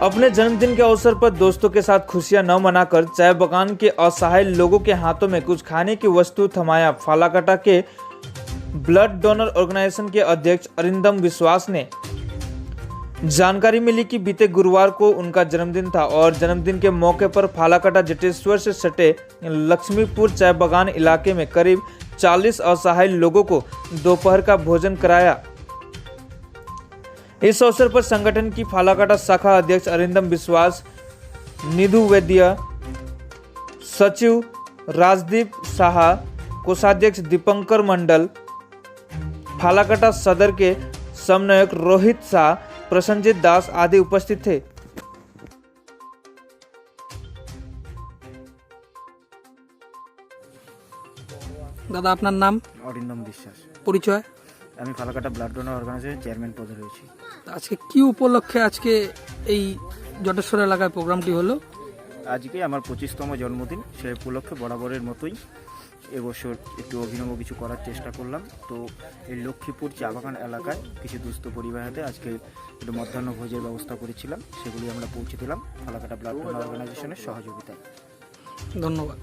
अपने जन्मदिन के अवसर पर दोस्तों के साथ खुशियां न मनाकर चाय बगान के असहाय लोगों के हाथों में कुछ खाने की वस्तु थमाया फालाकाटा के ब्लड डोनर ऑर्गेनाइजेशन के अध्यक्ष अरिंदम विश्वास ने। जानकारी मिली कि बीते गुरुवार को उनका जन्मदिन था और जन्मदिन के मौके पर फालाकाटा जटेश्वर से सटे लक्ष्मीपुर चाय बगान इलाके में करीब 40 असहाय लोगों को दोपहर का भोजन कराया। इस अवसर पर संगठन की फालाकाटा शाखा अध्यक्ष अरिंदम विश्वास, निधु वैद्य, सचिव राजदीप साहा, कोषाध्यक्ष दीपंकर मंडल, फालाकाटा सदर के समन्वयक रोहित शाह, प्रसन्नजीत दास आदि उपस्थित थे। दादा আপনার নাম? অরিন্দম বিশ্বাস। পরিচয়? আমি ফালাকাটা ব্লাড ডোনার অর্গানাইজেশনের চেয়ারম্যান পদে রয়েছি। আজকে কি উপলক্ষে আজকে এই জটেশ্বর এলাকায় প্রোগ্রামটি হলো? আজকে আমার 25তম জন্মদিন, সেই উপলক্ষে বরাবরের মতোই এবছর একটু অভিনব কিছু করার চেষ্টা করলাম। তো এই লক্ষ্মীপুর চা বাগান এলাকায় কিছু দুস্থ পরিবারেতে আজকে একটু মধ্যাহ্ন ভোজের ব্যবস্থা করেছিলাম, সেগুলি আমরা পৌঁছে দিলাম ফালাকাটা ব্লাড ডোনার অর্গানাইজেশনের সহযোগিতায়। ধন্যবাদ।